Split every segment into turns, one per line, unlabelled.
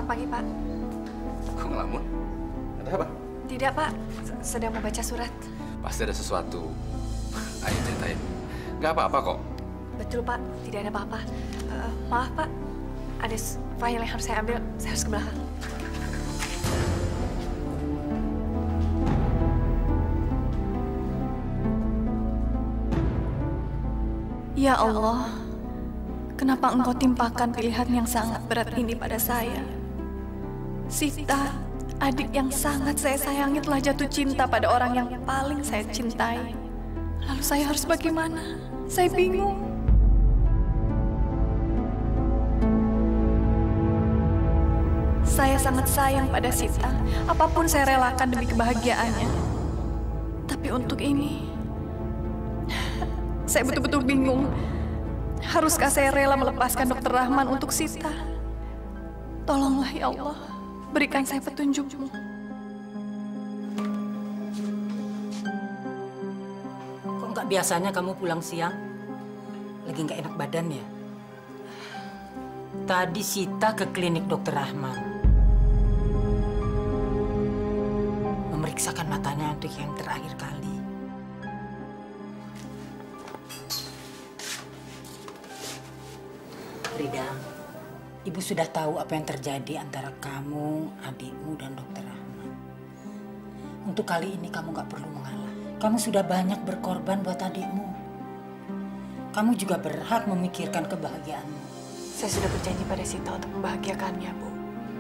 Selamat pagi, Pak.
Kok ngelamun? Ada apa?
Tidak, Pak. Sedang membaca surat.
Pasti ada sesuatu. Ayo ceritain. Nggak apa-apa kok.
Betul, Pak. Tidak ada apa-apa. Maaf, Pak. Ada file yang harus saya ambil. Saya harus ke belakang. Ya Allah, kenapa Engkau timpakan pilihan yang sangat berat ini pada saya? Sita, adik yang sangat saya sayangi telah jatuh cinta pada orang yang paling saya cintai. Lalu saya harus bagaimana? Saya bingung. Saya sangat sayang pada Sita. Apapun saya relakan demi kebahagiaannya. Tapi untuk ini, saya betul-betul bingung. Haruskah saya rela melepaskan Dokter Rahman untuk Sita? Tolonglah ya Allah, berikan saya petunjuk-Mu.
Kok nggak biasanya kamu pulang siang? Lagi nggak enak badan ya? Tadi Sita ke klinik Dokter Rahman. Memeriksakan matanya untuk yang terakhir kali. Rida, Ibu sudah tahu apa yang terjadi antara kamu, adikmu, dan Dokter Rahman. Untuk kali ini kamu nggak perlu mengalah. Kamu sudah banyak berkorban buat adikmu. Kamu juga berhak memikirkan kebahagiaanmu.
Saya sudah berjanji pada Sita untuk membahagiakannya, Bu.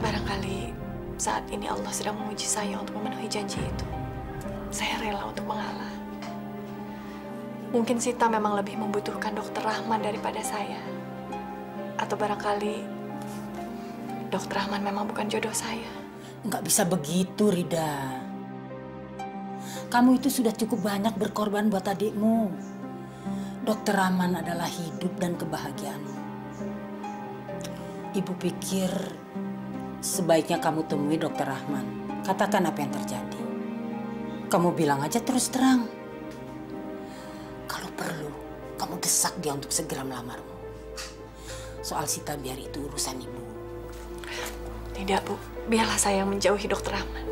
Barangkali saat ini Allah sedang menguji saya untuk memenuhi janji itu. Saya rela untuk mengalah. Mungkin Sita memang lebih membutuhkan Dokter Rahman daripada saya. Atau barangkali Dokter Rahman memang bukan jodoh saya.
Nggak bisa begitu, Rida. Kamu itu sudah cukup banyak berkorban buat adikmu. Dokter Rahman adalah hidup dan kebahagiaanmu. Ibu pikir sebaiknya kamu temui Dokter Rahman. Katakan apa yang terjadi. Kamu bilang aja terus terang. Kalau perlu, kamu desak dia untuk segera melamarmu. Soal Sita biar itu urusan ibu.
Tidak, Bu. Biarlah saya yang menjauhi Dokter Rahman.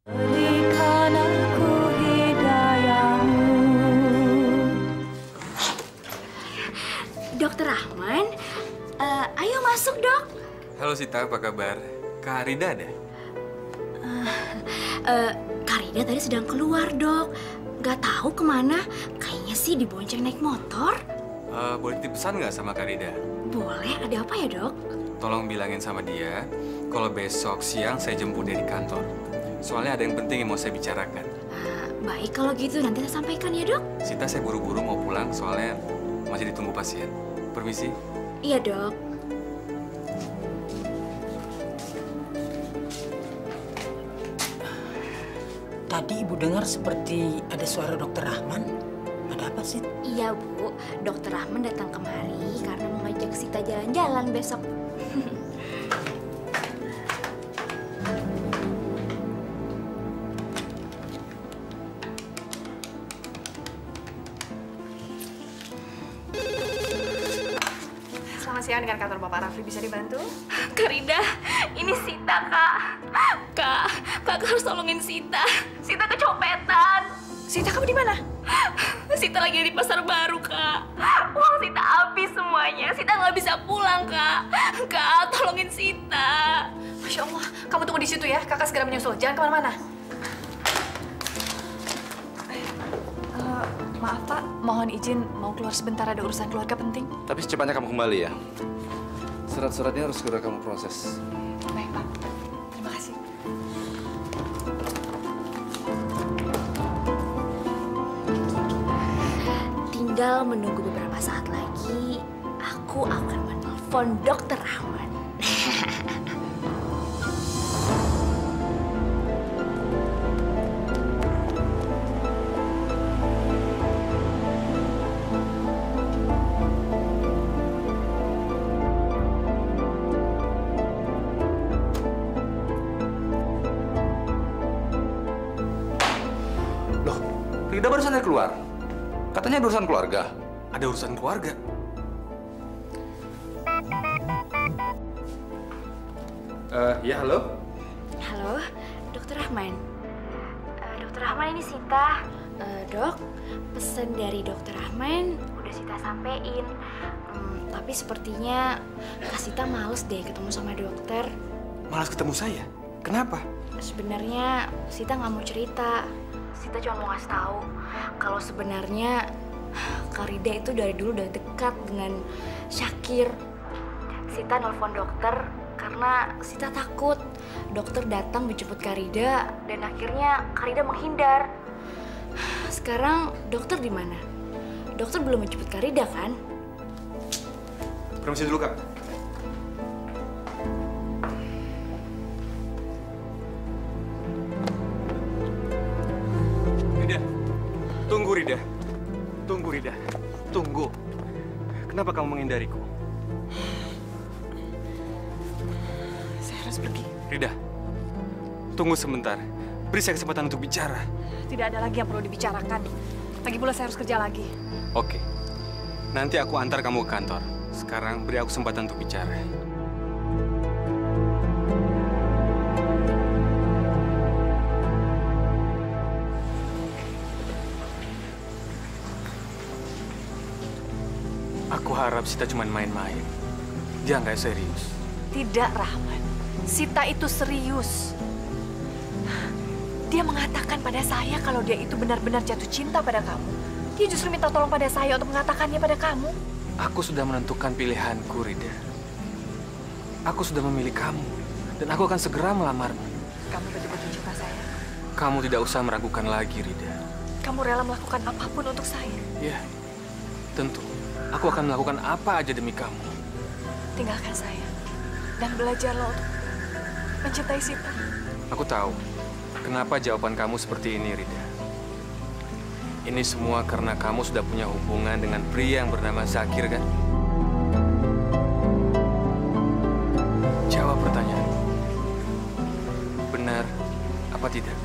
Berikan aku hidayahmu.
Dokter Rahman, ayo masuk, Dok.
Halo Sita, apa kabar? Kak Rida ada?
Kak Rida tadi sedang keluar, Dok. Gak tahu kemana. Kayaknya sih dibonceng naik motor.
Boleh titip pesan nggak sama Kak Rida?
Boleh, ada apa ya, Dok?
Tolong bilangin sama dia, kalau besok siang saya jemput dia di kantor. Soalnya ada yang penting yang mau saya bicarakan.
Baik, kalau gitu nanti saya sampaikan ya, Dok.
Sita, saya buru-buru mau pulang soalnya masih ditunggu pasien. Permisi.
Iya, Dok.
Tadi Ibu dengar seperti ada suara Dokter Rahman. Ada apa sih?
Iya, Bu. Dokter Rahman datang kemari karena mau ngajak Sita jalan-jalan besok.
Selamat siang, dengan kantor Bapak Rafli, bisa dibantu?
Kak Rida, ini Sita, Kak. Kak harus tolongin Sita. Sita kecopetan.
Sita, kamu di mana?
Sita lagi di pasar baru, Kak. Uang Sita habis semuanya. Sita nggak bisa pulang, Kak. Kak, tolongin Sita.
Masya Allah, kamu tunggu di situ ya. Kakak segera menyusul. Jangan kemana-mana. Maaf Pak, mohon izin mau keluar sebentar, ada urusan keluarga penting.
Tapi secepatnya kamu kembali ya. Surat-suratnya harus segera kamu proses.
Baik Pak, terima kasih.
Tinggal menunggu beberapa saat lagi, aku akan menelpon Dokter Rahman.
Loh, Rida barusan dari keluar. Katanya ada urusan keluarga.
Ada urusan keluarga. Ya halo.
Halo, Dokter Rahman. Dokter Rahman, ini Sita. Dok, pesan dari Dokter Rahman udah Sita sampein. Tapi sepertinya Kak Sita males deh ketemu sama dokter.
Malas ketemu saya. Kenapa?
Sebenarnya Sita nggak mau cerita. Sita cuma mau ngasih tahu kalau sebenarnya Kak Rida itu dari dulu udah dekat dengan Syakir. Sita nelfon dokter karena Sita takut dokter datang menjemput Kak Rida dan akhirnya Kak Rida menghindar. Sekarang dokter di mana? Dokter belum menjemput Kak Rida kan?
Permisi dulu, Kak. Rida, tunggu Rida. Tunggu Rida, tunggu. Kenapa kamu menghindariku?
Saya harus pergi.
Rida, tunggu sebentar. Beri saya kesempatan untuk bicara.
Tidak ada lagi yang perlu dibicarakan. Lagi pula saya harus kerja lagi.
Oke, nanti aku antar kamu ke kantor. Sekarang beri aku kesempatan untuk bicara. Aku harap Sita cuma main-main. Dia nggak serius.
Tidak, Rahman. Sita itu serius. Dia mengatakan pada saya kalau dia itu benar-benar jatuh cinta pada kamu. Dia justru minta tolong pada saya untuk mengatakannya pada kamu.
Aku sudah menentukan pilihanku, Rida. Aku sudah memilih kamu. Dan aku akan segera melamarmu.
Kamu betul-betul cinta saya.
Kamu tidak usah meragukan lagi, Rida.
Kamu rela melakukan apapun untuk saya.
Ya, tentu. Aku akan melakukan apa aja demi kamu.
Tinggalkan saya. Dan belajarlah untuk mencintai Sita.
Aku tahu kenapa jawaban kamu seperti ini, Rida. Ini semua karena kamu sudah punya hubungan dengan pria yang bernama Zakir, kan? Jawab pertanyaan. Benar apa tidak?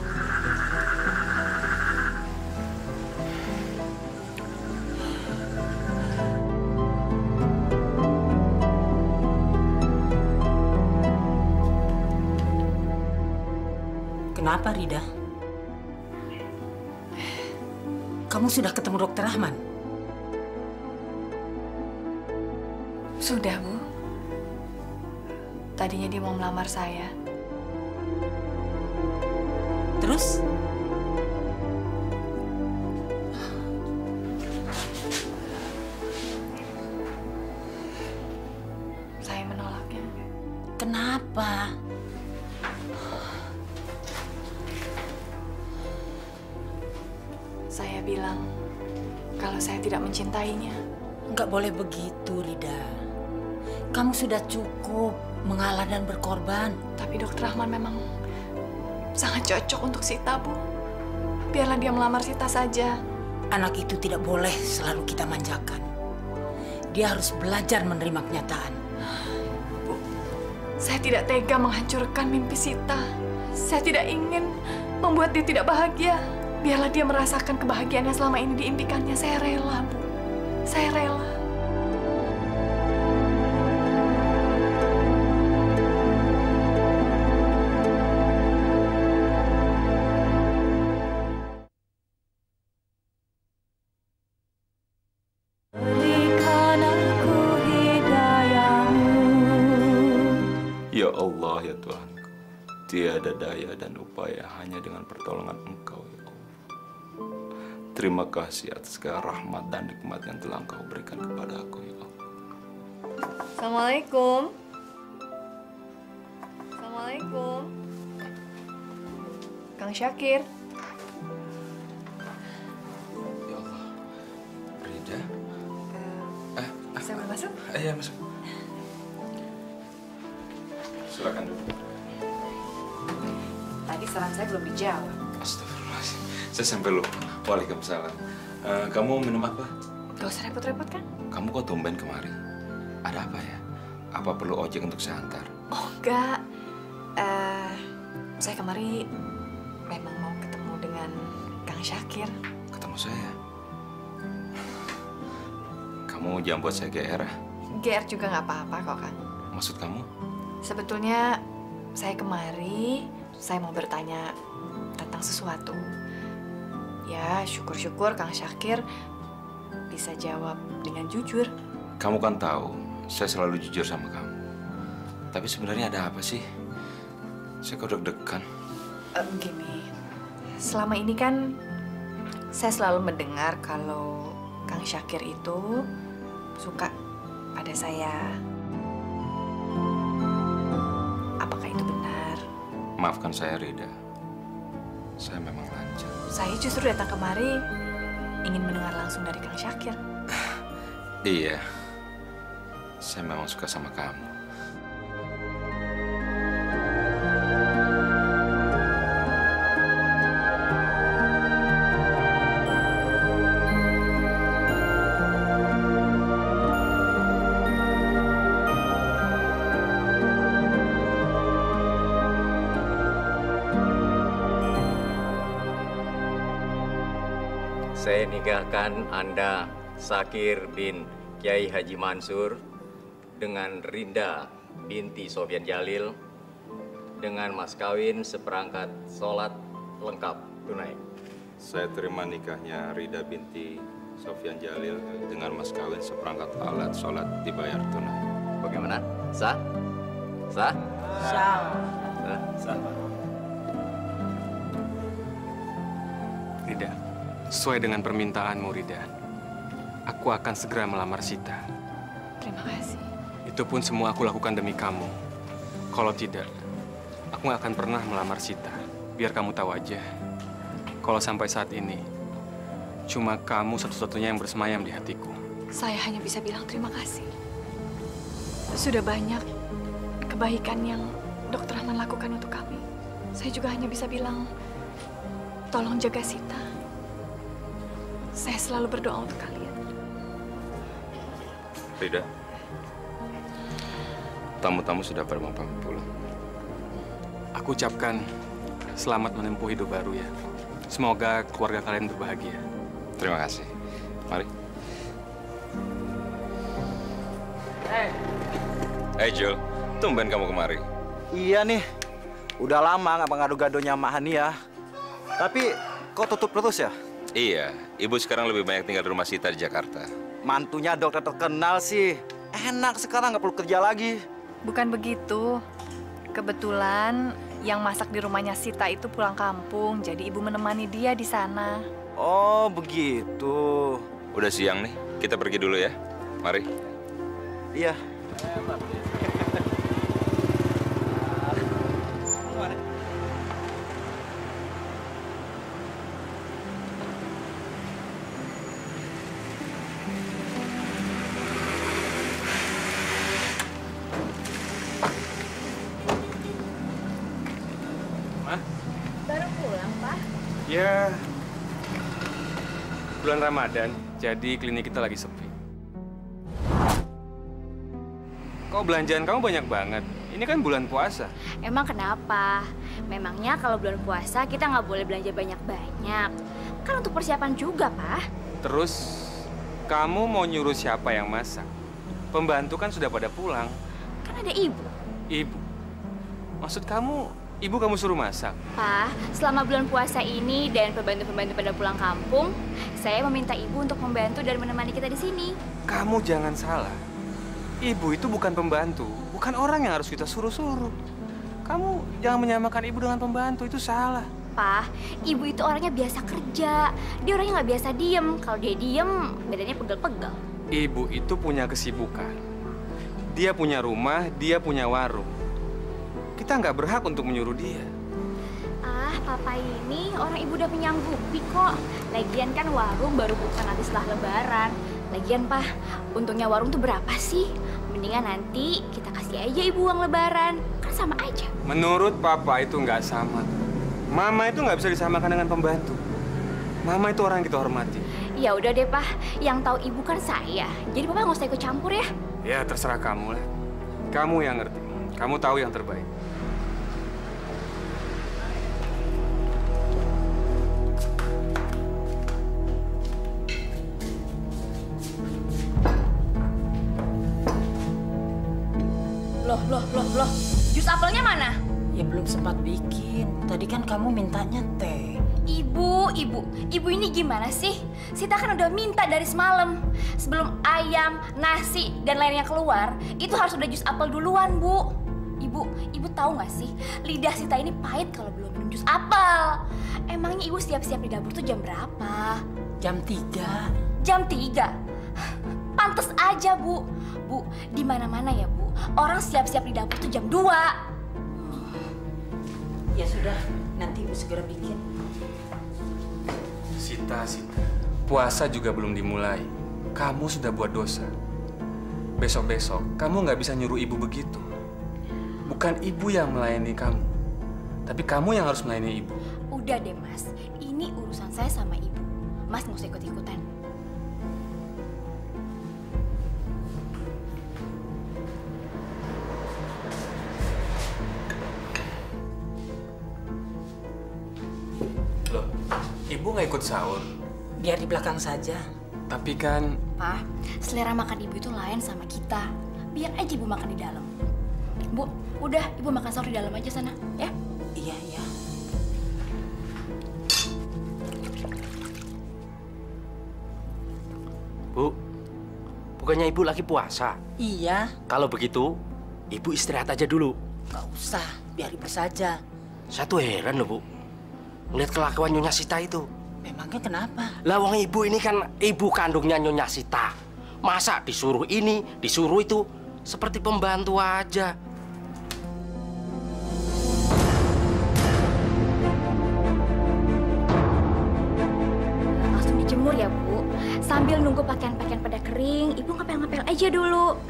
Kenapa, Rida? Kamu sudah ketemu Dokter Rahman?
Sudah, Bu. Tadinya dia mau melamar saya.
Terus?
Saya menolaknya.
Kenapa?
Saya bilang kalau saya tidak mencintainya.
Nggak boleh begitu, Rida. Kamu sudah cukup mengalah dan berkorban.
Tapi Dokter Rahman memang sangat cocok untuk Sita, Bu. biarlah dia melamar Sita saja.
Anak itu tidak boleh selalu kita manjakan. Dia harus belajar menerima kenyataan.
Bu, saya tidak tega menghancurkan mimpi Sita. Saya tidak ingin membuat dia tidak bahagia. Biarlah dia merasakan kebahagiaan yang selama ini diimpikannya. Saya rela, Bu. Saya rela.
Berikan aku hidayahmu.
Ya Allah, ya Tuhan, tiada daya dan upaya hanya dengan pertolongan Engkau, ya Allah. Terima kasih atas segala rahmat dan nikmat yang telah Engkau berikan kepada aku, ya Allah.
Assalamualaikum. Assalamualaikum. Kang Syakir.
Ya Allah. Rida.
Saya boleh masuk?
Iya, masuk.
Silakan duduk.
Tadi saran saya belum dijawab.
Astagfirullahaladzim. Saya sampai lupa. Waalaikumsalam. Kamu minum apa?
Gak usah repot-repot kan?
Kamu kok tumben kemari? Ada apa ya? Apa perlu ojek untuk saya antar?
Oh enggak. Saya kemari memang mau ketemu dengan Kang Syakir.
Ketemu saya. Kamu jangan buat saya GR.
GR juga nggak apa-apa kok, Kang.
Maksud kamu?
Sebetulnya saya kemari, saya mau bertanya tentang sesuatu. Ya, syukur-syukur Kang Syakir bisa jawab dengan jujur.
Kamu kan tahu, saya selalu jujur sama kamu. Tapi sebenarnya ada apa sih? Saya kok deg-degan.
Begini, selama ini kan saya selalu mendengar kalau Kang Syakir itu suka pada saya. Apakah itu benar?
Maafkan saya, Rida. Saya memang lancar.
Saya justru datang kemari ingin mendengar langsung dari Kang Syakir.
Iya, saya memang suka sama kamu.
Saya nikahkan Anda, Sakir bin Kiai Haji Mansur, dengan Rinda binti Sofyan Jalil, dengan mas kawin seperangkat sholat lengkap tunai.
Saya terima nikahnya Rida binti Sofyan Jalil dengan mas kawin seperangkat alat sholat dibayar tunai.
Bagaimana? Sah? Sah?
Syam.
Sah?
Rida, sesuai dengan permintaanmu, Rida, aku akan segera melamar Sita.
Terima kasih.
Itu pun semua aku lakukan demi kamu. Kalau tidak, aku nggak akan pernah melamar Sita. Biar kamu tahu aja, kalau sampai saat ini, cuma kamu satu-satunya yang bersemayam di hatiku.
Saya hanya bisa bilang terima kasih. Sudah banyak kebaikan yang Dokter Rahman lakukan untuk kami. Saya juga hanya bisa bilang, tolong jaga Sita. Saya selalu berdoa untuk kalian.
Rida, tamu-tamu sudah pada mau pamit pulang.
Aku ucapkan selamat menempuh hidup baru ya. Semoga keluarga kalian berbahagia.
Terima kasih. Mari. Hey Jul, tumben kamu kemari.
Iya nih, udah lama nggak ngadu-gadunya sama Hania. Tapi kok tutup terus ya?
Iya, ibu sekarang lebih banyak tinggal di rumah Sita di Jakarta.
Mantunya dokter terkenal sih. Enak sekarang nggak perlu kerja lagi.
Bukan begitu. Kebetulan yang masak di rumahnya Sita itu pulang kampung, jadi ibu menemani dia di sana.
Oh begitu.
Udah siang nih, kita pergi dulu ya. Mari.
Iya.
Baru pulang, Pak?
Ya,
bulan Ramadan, jadi klinik kita lagi sepi. Kok belanjaan kamu banyak banget? Ini kan bulan puasa.
Emang kenapa? Memangnya kalau bulan puasa kita nggak boleh belanja banyak-banyak? Kan untuk persiapan juga, Pak.
Terus, kamu mau nyuruh siapa yang masak? Pembantu kan sudah pada pulang.
Kan ada ibu.
Ibu? Maksud kamu, ibu kamu suruh masak?
Pak, selama bulan puasa ini dan pembantu-pembantu pada pulang kampung, saya meminta ibu untuk membantu dan menemani kita di sini.
Kamu jangan salah. Ibu itu bukan pembantu, bukan orang yang harus kita suruh-suruh. Kamu jangan menyamakan ibu dengan pembantu, itu salah.
Pak, ibu itu orangnya biasa kerja. Dia orangnya nggak biasa diem. Kalau dia diem, badannya pegel-pegel.
Ibu itu punya kesibukan. Dia punya rumah, dia punya warung. Kita nggak berhak untuk menyuruh dia.
Ah, papa ini orang ibu udah menyanggupi kok. Lagian kan warung baru buka nanti setelah lebaran. Lagian, Pak, untungnya warung tuh berapa sih? Mendingan nanti kita kasih aja ibu uang lebaran. Kan sama aja.
Menurut papa itu nggak sama. Mama itu nggak bisa disamakan dengan pembantu. Mama itu orang yang kita hormati.
Ya udah deh, Pak. Yang tahu ibu kan saya. Jadi papa nggak usah ikut campur ya.
Ya, terserah kamu lah. Kamu yang ngerti. Kamu tahu yang terbaik.
Loh. Jus apelnya mana?
Ya belum sempat bikin. Tadi kan kamu mintanya teh.
Ibu ini gimana sih? Sita kan udah minta dari semalam. Sebelum ayam, nasi, dan lainnya keluar, itu harus udah jus apel duluan, Bu. Ibu tahu nggak sih? Lidah Sita ini pahit kalau belum minum jus apel. Emangnya ibu siap-siap di dapur tuh jam berapa?
Jam 3.
Jam 3? Pantes aja, Bu. Bu, di mana-mana ya, Bu. Orang siap-siap di dapur tuh jam 2.
Ya sudah, nanti ibu segera bikin.
Sita. Puasa juga belum dimulai. Kamu sudah buat dosa. Besok-besok, kamu nggak bisa nyuruh ibu begitu. Bukan ibu yang melayani kamu. Tapi kamu yang harus melayani ibu.
Udah deh, Mas. Ini urusan saya sama ibu. Mas nggak usah ikut-ikutan.
Loh, ibu nggak ikut sahur?
Biar di belakang saja.
Tapi kan...
Pak, selera makan ibu itu lain sama kita. Biar aja ibu makan di dalam. Bu, udah ibu makan sahur di dalam aja sana, ya?
Iya.
Bu, bukannya ibu lagi puasa?
Iya.
Kalau begitu, ibu istirahat aja dulu.
Nggak usah, biar ibu saja.
Saya tuh heran loh, Bu. Ngeliat kelakuan Nyonya Sita itu.
Memangnya kenapa?
Lah wong ibu ini kan ibu kandungnya Nyonya Sita. Masa disuruh ini, disuruh itu, seperti pembantu aja.
Langsung dijemur ya, Bu. Sambil nunggu pakaian-pakaian pada kering, ibu ngepel-ngepel aja dulu.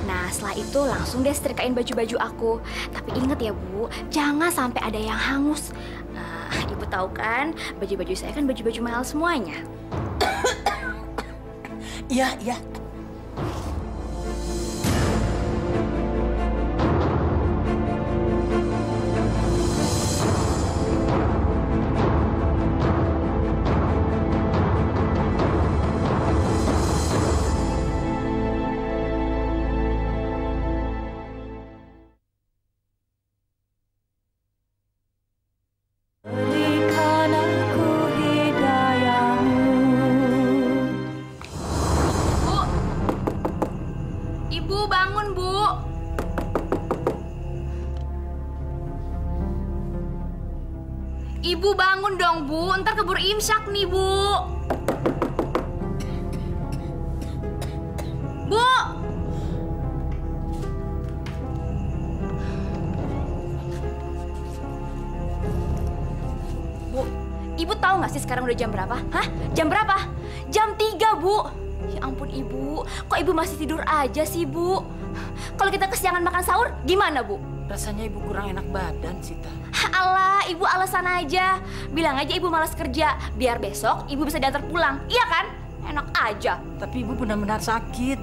Nah, setelah itu langsung deh setrikain baju-baju aku. Tapi inget ya, Bu, jangan sampai ada yang hangus. Nah, ibu tahu kan, baju-baju saya kan baju-baju mahal semuanya.
Iya.
Berikan aku hidayahmu.
Bu! Ibu bangun, Bu! Ibu bangun dong, Bu. Ntar keburu imsyak nih, Bu. Bu! Bu, Ibu tahu nggak sih sekarang udah jam berapa? Hah? Jam berapa? Jam 3, Bu. Ya ampun, Ibu. Kok Ibu masih tidur aja sih, Bu? Kalau kita kesiangan makan sahur, gimana, Bu?
Rasanya ibu kurang enak badan, Sita.
Alah, Ibu alasan aja. Bilang aja Ibu malas kerja, biar besok Ibu bisa diantar pulang. Iya kan? Enak aja.
Tapi Ibu benar-benar sakit.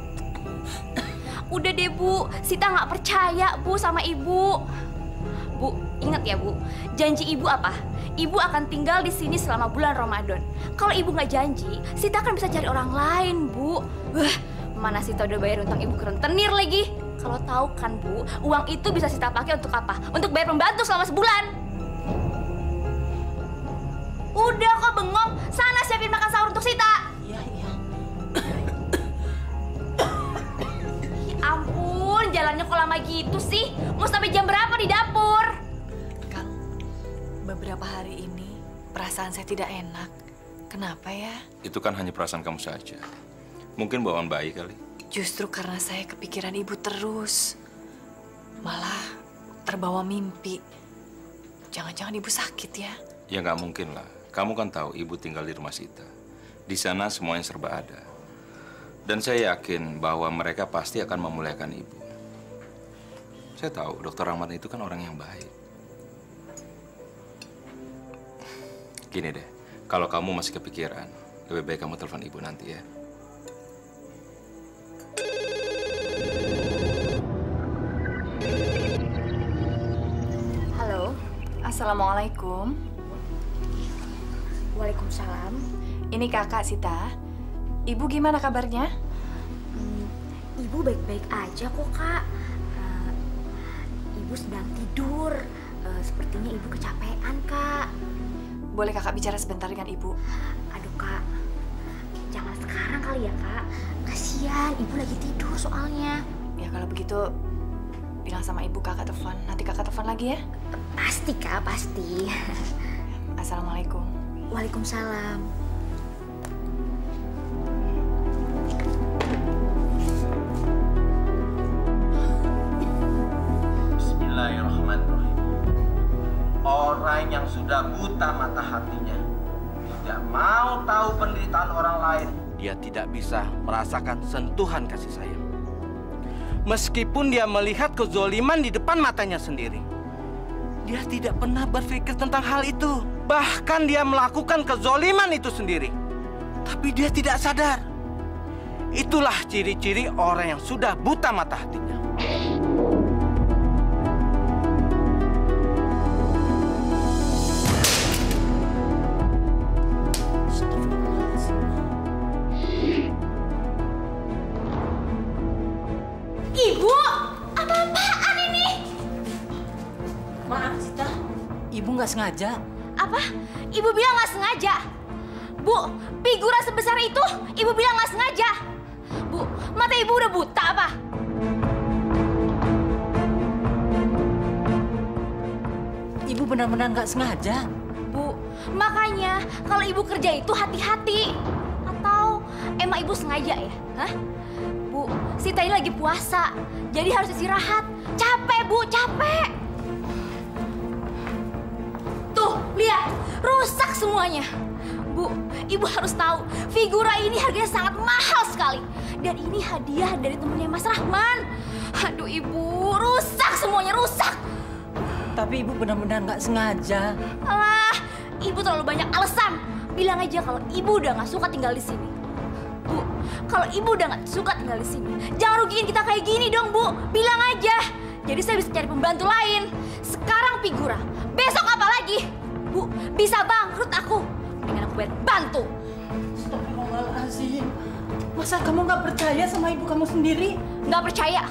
Udah deh Bu, Sita nggak percaya Bu sama Ibu. Bu, ingat ya Bu, janji Ibu apa? Ibu akan tinggal di sini selama bulan Ramadan. Kalau Ibu nggak janji, Sita kan bisa cari orang lain Bu. Wah, mana Sita udah bayar utang Ibu ke rentenir lagi. Kalau tahu kan Bu, uang itu bisa Sita pakai untuk apa? Untuk bayar pembantu selama sebulan. Udah kok bengong, sana siapin makan sahur untuk Sita.
Iya.
Ya ampun, jalannya kok lama gitu sih? Mau sampai jam berapa di dapur?
Kang, beberapa hari ini perasaan saya tidak enak. Kenapa ya?
Itu kan hanya perasaan kamu saja. Mungkin bawaan bayi kali.
Justru karena saya kepikiran Ibu terus. Malah terbawa mimpi. Jangan-jangan Ibu sakit ya?
Ya nggak mungkin lah. Kamu kan tahu Ibu tinggal di rumah Sita. Di sana semuanya serba ada. Dan saya yakin bahwa mereka pasti akan memuliakan Ibu. Saya tahu Dokter Rahmat itu kan orang yang baik. Gini deh, kalau kamu masih kepikiran, lebih baik kamu telepon Ibu nanti ya.
Halo.
Assalamualaikum.
Waalaikumsalam.
Ini kakak Sita. Ibu gimana kabarnya?
Ibu baik-baik aja kok, Kak. Ibu sedang tidur. Sepertinya Ibu kecapean, Kak.
Boleh kakak bicara sebentar dengan Ibu?
Aduh, Kak. Jangan sekarang kali ya, Kak. Kasihan, Ibu lagi tidur soalnya.
Ya kalau begitu, bilang sama Ibu kakak telepon. Nanti kakak telepon lagi ya?
Pasti, Kak, pasti.
Assalamualaikum.
Waalaikumsalam.
Bismillahirrahmanirrahim. Orang yang sudah buta mata hatinya, tidak mau tahu penderitaan orang lain, dia tidak bisa merasakan sentuhan kasih sayang. Meskipun dia melihat kezoliman di depan matanya sendiri, dia tidak pernah berpikir tentang hal itu. Bahkan dia melakukan kezoliman itu sendiri. Tapi dia tidak sadar. Itulah ciri-ciri orang yang sudah buta mata hatinya.
Ibu, apa-apaan ini?
Maaf, Sita. Ibu nggak sengaja.
Apa? Ibu bilang nggak sengaja. Bu, figura sebesar itu, Ibu bilang nggak sengaja. Bu, mata Ibu udah buta apa?
Ibu benar-benar nggak sengaja.
Bu, makanya kalau Ibu kerja itu hati-hati. Atau emang Ibu sengaja ya? Hah? Bu, Sita ini lagi puasa, jadi harus istirahat. Capek, Bu, capek. Tuh, lihat, rusak semuanya. Bu, Ibu harus tahu, figura ini harganya sangat mahal sekali. Dan ini hadiah dari temennya Mas Rahman. Aduh, Ibu, rusak semuanya, rusak.
Tapi Ibu benar-benar nggak sengaja.
Alah, Ibu terlalu banyak alasan. Bilang aja kalau Ibu udah nggak suka tinggal di sini. Bu, kalau Ibu udah nggak suka tinggal di sini, jangan rugiin kita kayak gini dong, Bu. Bilang aja. Jadi saya bisa cari pembantu lain. Sekarang figura, besok apa lagi? Bu, bisa bangkrut aku. Mendingan aku bayar bantu.
Astagfirullahaladzim. Masa kamu nggak percaya sama ibu kamu sendiri?
Nggak percaya.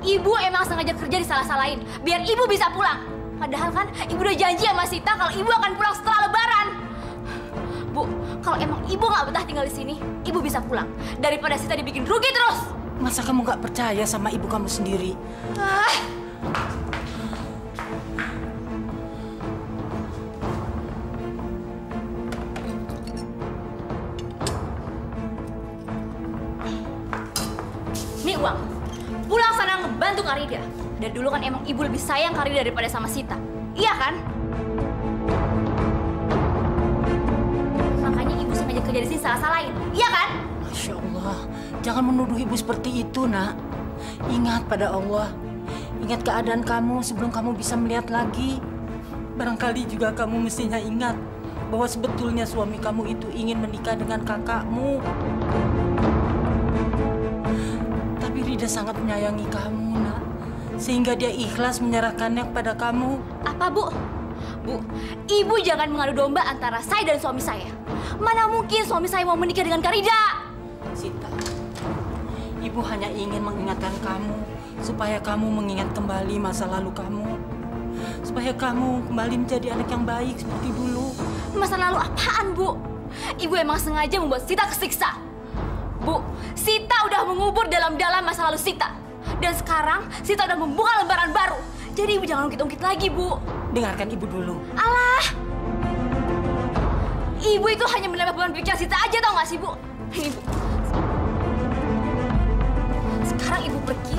Ibu emang sengaja kerja disalah-salahin, biar Ibu bisa pulang. Padahal kan Ibu udah janji sama Sita kalau Ibu akan pulang setelah Lebaran. Bu, kalau emang Ibu nggak betah tinggal di sini, Ibu bisa pulang. Daripada Sita dibikin rugi terus.
Masa kamu nggak percaya sama ibu kamu sendiri?
Nih uang, pulang sana ngebantu Karida. Dan dulu kan emang Ibu lebih sayang Karida daripada sama Sita. Iya kan? Makanya Ibu sengaja kerja di sini salah-salahin. Iya kan?
Masya Allah, jangan menuduh ibu seperti itu, Nak. Ingat pada Allah. Ingat keadaan kamu sebelum kamu bisa melihat lagi. Barangkali juga kamu mestinya ingat bahwa sebetulnya suami kamu itu ingin menikah dengan kakakmu. Tapi Rida sangat menyayangi kamu, nak. Sehingga dia ikhlas menyerahkannya kepada kamu.
Apa, Bu? Bu, Ibu jangan mengadu domba antara saya dan suami saya. Mana mungkin suami saya mau menikah dengan Karida?
Sita, Ibu hanya ingin mengingatkan kamu supaya kamu mengingat kembali masa lalu kamu. Supaya kamu kembali menjadi anak yang baik seperti dulu.
Masa lalu apaan, Bu? Ibu emang sengaja membuat Sita kesiksa. Bu, Sita udah mengubur dalam-dalam masa lalu Sita. Dan sekarang Sita udah membuka lembaran baru. Jadi Ibu jangan ungkit-ungkit lagi, Bu.
Dengarkan Ibu dulu.
Alah! Ibu itu hanya menambah beban pikiran Sita aja, tau gak sih, Bu? Ini, Bu. Sekarang Ibu pergi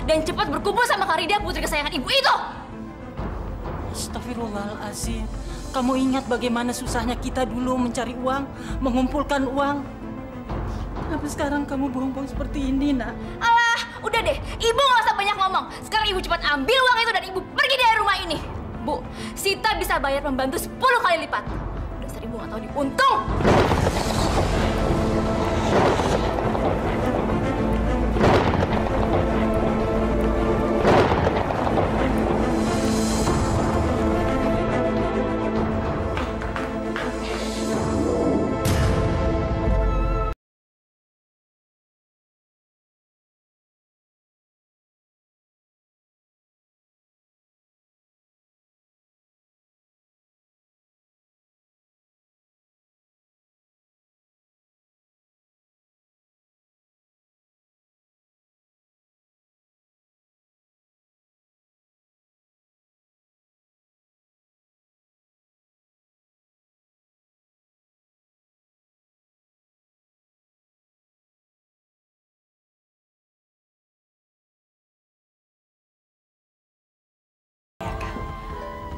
dan cepat berkumpul sama Karida, putri kesayangan Ibu itu!
Astagfirullahaladzim. Kamu ingat bagaimana susahnya kita dulu mencari uang, mengumpulkan uang. Kenapa sekarang kamu bohong-bohong seperti ini, nak?
Alah, udah deh. Ibu nggak usah banyak ngomong. Sekarang Ibu cepat ambil uang itu dan Ibu pergi dari rumah ini. Bu, Sita bisa bayar pembantu 10 kali lipat. Dasar Ibu nggak tahu diuntung.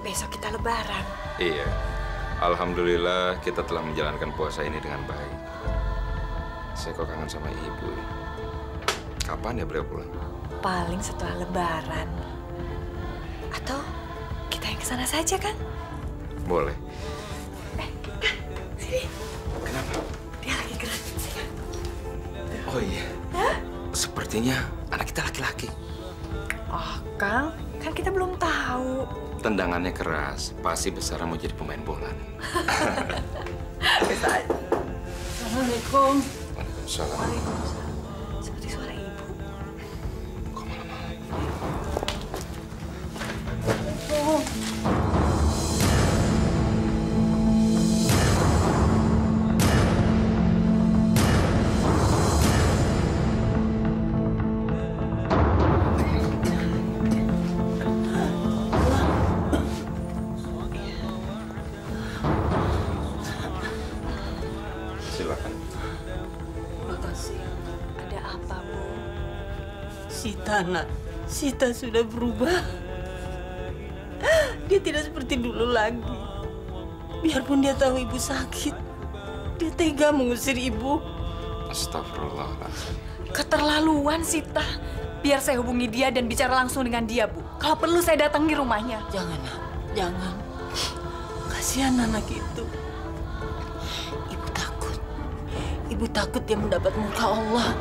Besok kita lebaran.
Iya. Alhamdulillah kita telah menjalankan puasa ini dengan baik. Saya kok kangen sama ibu. Kapan ya beliau pulang?
Paling setelah lebaran. Atau kita yang kesana saja, kan?
Boleh.
Sini.
Kenapa?
Dia lagi gerak.
Oh iya.
Hah?
Sepertinya anak kita laki-laki.
Oh, Kang, kan kita belum tahu.
Tendangannya keras, pasti besar mau jadi pemain bola.
Bisa aja.
Assalamualaikum.
Waalaikumsalam.
Waalaikumsalam. Seperti suara ibu.
Kok malam-malam?
Oh.
Silakan.
Makasih.
Ada apa, Bu?
Sita, nak. Sita sudah berubah. Dia tidak seperti dulu lagi. Biarpun dia tahu ibu sakit, dia tega mengusir ibu.
Astagfirullahaladzim.
Keterlaluan, Sita. Biar saya hubungi dia dan bicara langsung dengan dia, Bu. Kalau perlu saya datangi rumahnya.
Jangan, nak. Jangan. Kasihan anak itu. Ibu takut. Ibu takut dia mendapat muka Allah.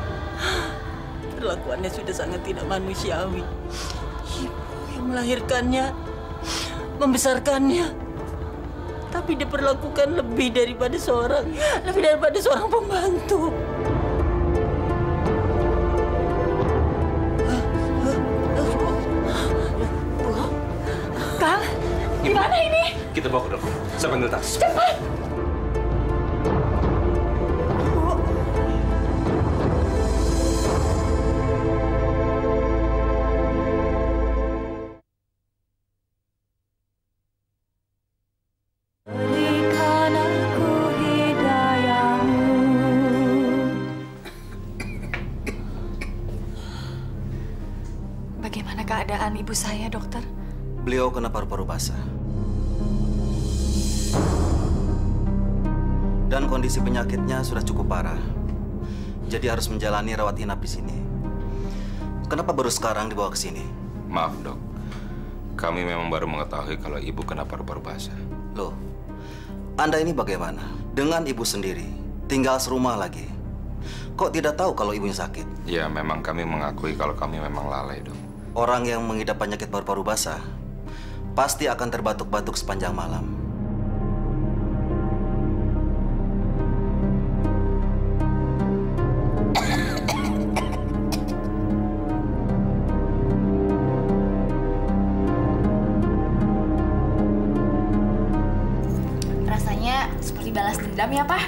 Perlakuannya sudah sangat tidak manusiawi. Ibu yang melahirkannya, membesarkannya, tapi diperlakukan lebih daripada seorang pembantu.
Kang, gimana ini?
Kita bawa ke dokter. Saya panggil taksi.
Cepat!
Berikan aku hidayahmu.
Bagaimana keadaan ibu saya, dokter?
Beliau kena paru-paru basah. Dan kondisi penyakitnya sudah cukup parah. Jadi harus menjalani rawat inap di sini. Kenapa baru sekarang dibawa ke sini?
Maaf, Dok. Kami memang baru mengetahui kalau ibu kena paru-paru basah.
Loh, Anda ini bagaimana? Dengan ibu sendiri, tinggal serumah lagi. Kok tidak tahu kalau ibunya sakit?
Ya, memang kami mengakui kalau kami memang lalai, Dok.
Orang yang mengidap penyakit paru-paru basah pasti akan terbatuk-batuk sepanjang malam.
Rasanya seperti balas dendam ya, Pak.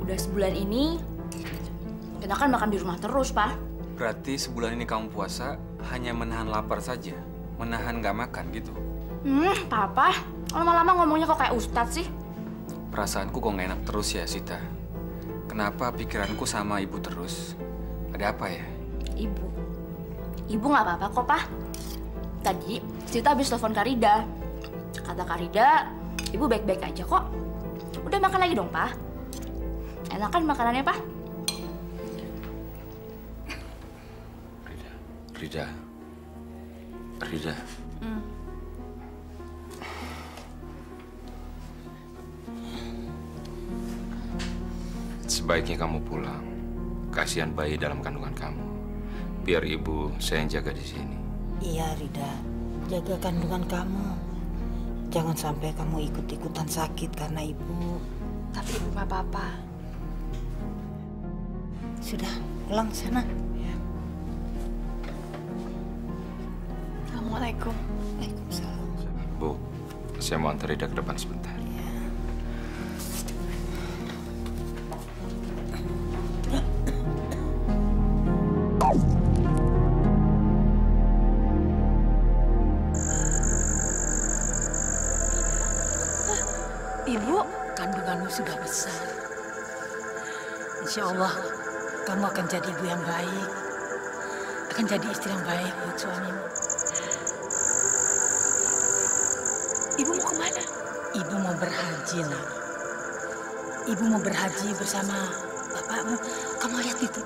Udah sebulan ini kita kan makan di rumah terus, Pak.
Berarti sebulan ini kamu puasa hanya menahan lapar saja? Menahan nggak makan gitu?
Papa, lama-lama ngomongnya kok kayak ustadz sih?
Perasaanku kok nggak enak terus ya, Sita. Kenapa pikiranku sama ibu terus? Ada apa ya?
Ibu? Ibu nggak apa-apa kok, Pak. Tadi Sita habis telepon Karida. Kata Karida, ibu baik-baik aja kok. Udah makan lagi dong, Pak. Enak kan makanannya, Pak?
Rida. Sebaiknya kamu pulang. Kasihan bayi dalam kandungan kamu. Biar ibu saya yang jaga di sini.
Iya, Rida. Jaga kandungan kamu. Jangan sampai kamu ikut-ikutan sakit karena ibu.
Tapi ibu nggak apa-apa.
Sudah, pulang sana.
Assalamualaikum.
Waalaikumsalam.
Bu, saya mau antar Rida ke depan sebentar.
Ibu,
Kandunganmu sudah besar. Insya Allah, kamu akan jadi ibu yang baik. Akan jadi istri yang baik buat suamimu.
ibu mau kemana?
Ibu mau berhaji, nak. Ibu mau berhaji bersama bapakmu. Kamu lihat itu.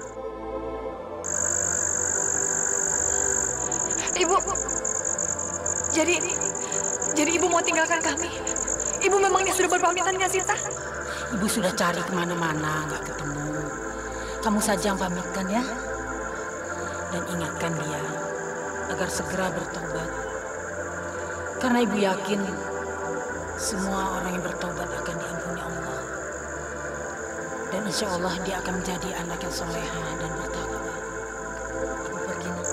Ibu, jadi ibu mau tinggalkan kami? Ibu memangnya sudah berpamitan nggak, Sita?
Ibu sudah cari kemana-mana, nggak ketemu. Kamu saja yang pamitkan ya. Dan ingatkan dia agar segera bertobat. Karena ibu yakin semua orang yang bertobat akan diampuni Allah. Dan insya Allah dia akan menjadi anak yang soleha dan bertakwa. Ibu pergi, nak.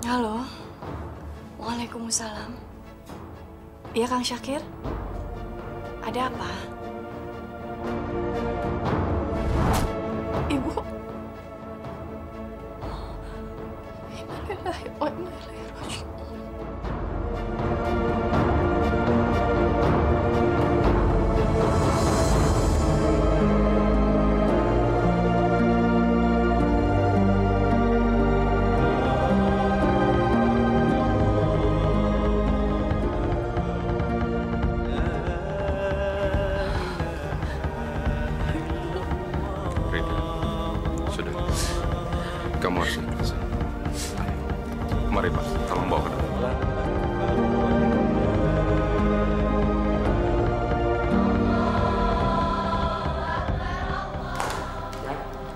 Halo. Waalaikumsalam. Iya, Kang Syakir? Ada apa? Ibu? Innalillahi wa inna ilaihi raji'un.
Kamu harus ikhlas. Mari, Pak. Tolong bawa ke dalam.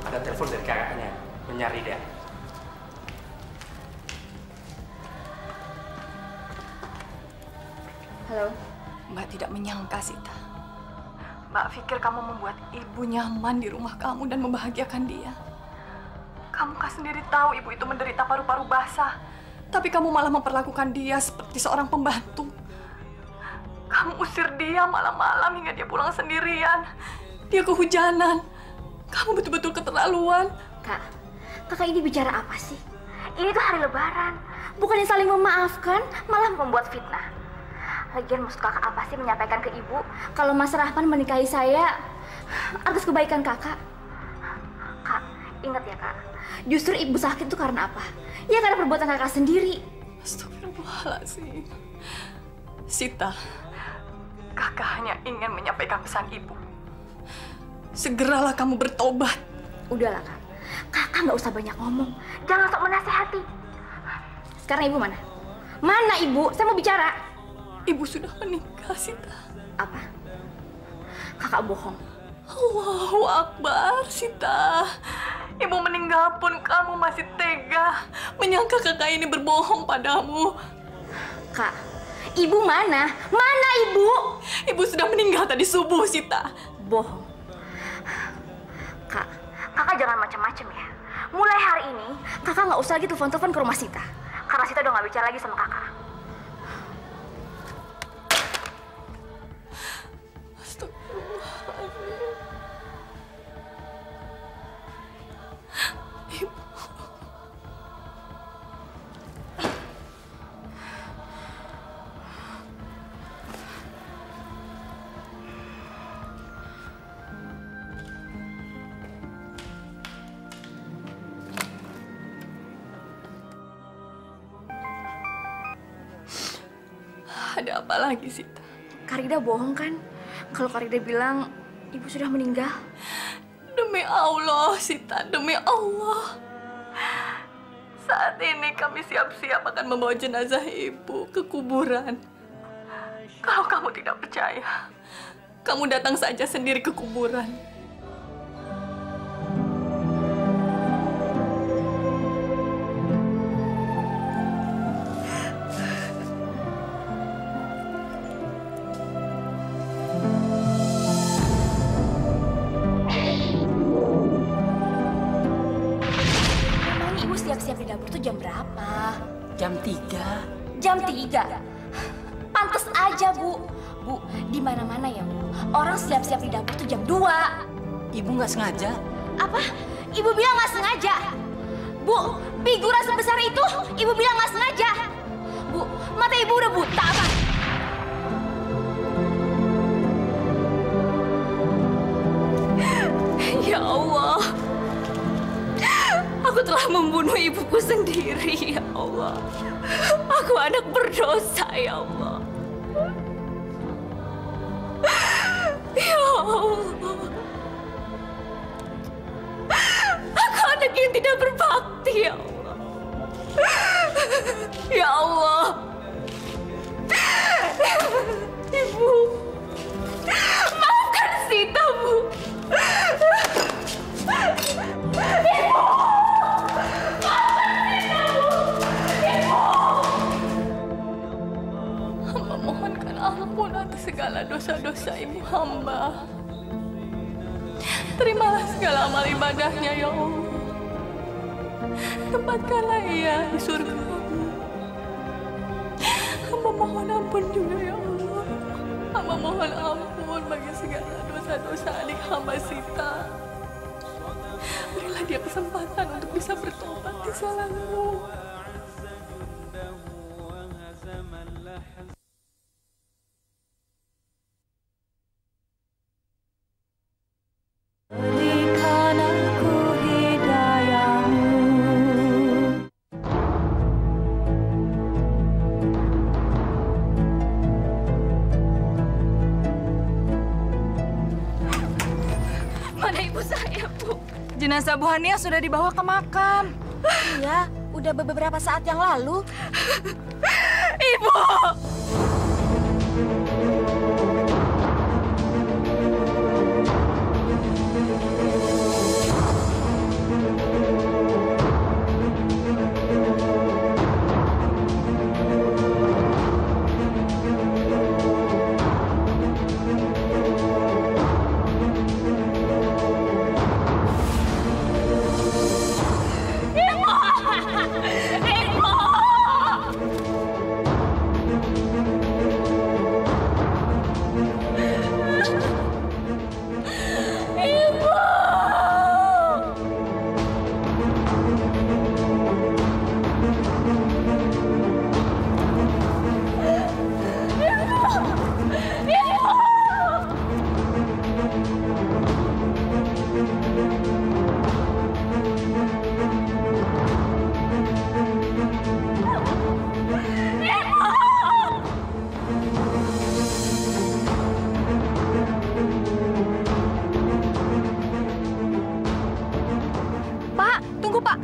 Ada telepon dari kakaknya, mencari dia.
Halo.
Mbak tidak menyangka, Sita. Mbak pikir kamu membuat ibu nyaman di rumah kamu dan membahagiakan dia. Kamu kan sendiri tahu ibu itu menderita paru-paru basah. Tapi kamu malah memperlakukan dia seperti seorang pembantu. Kamu usir dia malam-malam hingga dia pulang sendirian. Dia kehujanan. Kamu betul-betul keterlaluan.
Kak, kakak ini bicara apa sih? Ini tuh hari Lebaran. Bukannya saling memaafkan, malah membuat fitnah. Lagian maksud kakak apa sih menyampaikan ke ibu kalau Mas Rahman menikahi saya atas kebaikan kakak? Kak, ingat ya kak, justru ibu sakit itu karena apa? Ya karena perbuatan kakak sendiri.
Astagfirullahaladzim. Sita, kakak hanya ingin menyampaikan pesan ibu. Segeralah kamu bertobat.
Udahlah kak, kakak nggak usah banyak ngomong. Jangan sok menasehati. Sekarang ibu mana? Mana ibu? Saya mau bicara.
Ibu sudah meninggal, Sita.
Apa? Kakak bohong.
Allahu Akbar, Sita. Ibu meninggal pun kamu masih tega menyangka kakak ini berbohong padamu.
Kak, ibu mana? Mana ibu?
Ibu sudah meninggal tadi subuh, Sita.
Bohong. Kak, kakak jangan macam-macam ya. Mulai hari ini, kakak nggak usah lagi telepon-telepon ke rumah Sita. Karena Sita udah nggak bicara lagi sama kakak.
Ada apa lagi, Sita?
Karida bohong kan? Kalau Karida bilang ibu sudah meninggal.
Demi Allah, Sita, demi Allah. Saat ini kami siap-siap akan membawa jenazah ibu ke kuburan. Kalau kamu tidak percaya, kamu datang saja sendiri ke kuburan.
Siap-siap di dapur tuh jam berapa?
Jam 3.
Jam 3? Pantes aja, Bu. Bu, di mana-mana ya, Bu. Orang siap-siap di dapur tuh jam 2.
Ibu nggak sengaja?
Apa? Ibu bilang nggak sengaja? Bu, figura sebesar itu, Ibu bilang nggak sengaja. Bu, mata Ibu udah buta, apa?
Ya Allah. Aku telah membunuh ibuku sendiri, ya Allah. Aku anak berdosa, ya Allah. Ya Allah. Aku anak yang tidak berbakti, ya Allah. Ya Allah. Ibu. Maafkan Sita, Bu. Ibu. Hamba mohonkan ampun atas segala dosa-dosa ibu hamba. Terimalah segala amal ibadahnya, ya Allah. Tempatkanlah ia di surga. Hamba mohon ampun juga, ya Allah. Hamba mohon ampun bagi segala dosa-dosa adik hamba Sita. Berilah dia kesempatan untuk bisa bertobat di jalanmu.
Berikan aku hidayahmu.
Mana ibu saya, Bu? Jenazah Bu Hania sudah dibawa ke makam.
Iya, udah beberapa saat yang lalu.
Ibu! Pak.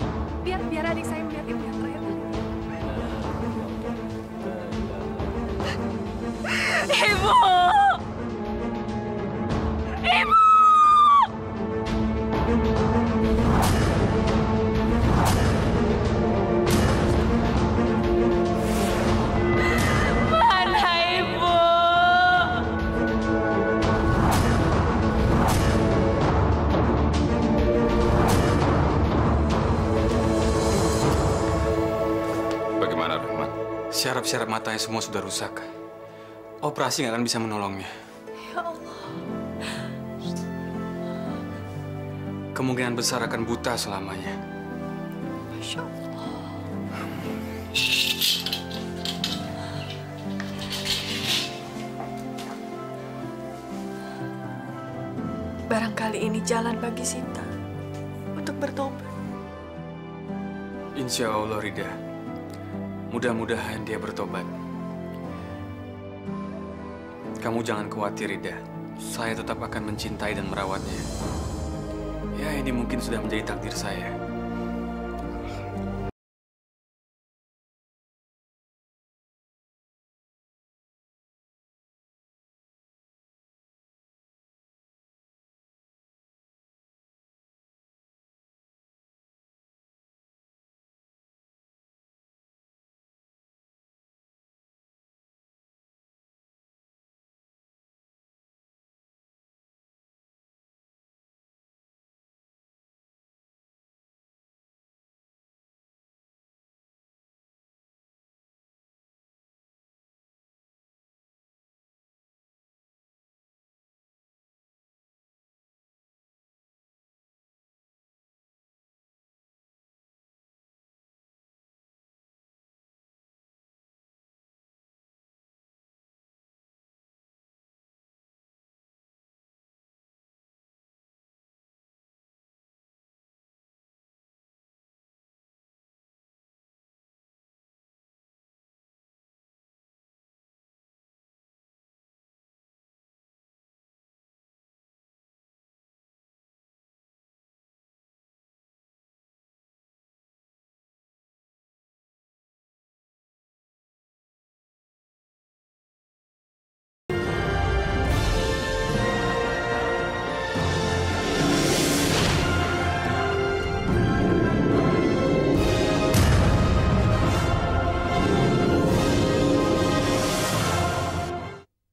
Biar adik saya melihat ibu yang terakhir kali. Ibu! Ibu! Mana ibu?
Bagaimana, Rahmat?
Syaraf-syaraf matanya semua sudah rusak. Operasi nggak akan bisa menolongnya.
Ya Allah.
Kemungkinan besar akan buta selamanya.
Masya Allah. Barangkali ini jalan bagi Sita untuk bertobat.
Insya Allah, Rida. Mudah-mudahan dia bertobat. Kamu jangan khawatir, Rida. Saya tetap akan mencintai dan merawatnya. Ya, ini mungkin sudah menjadi takdir saya.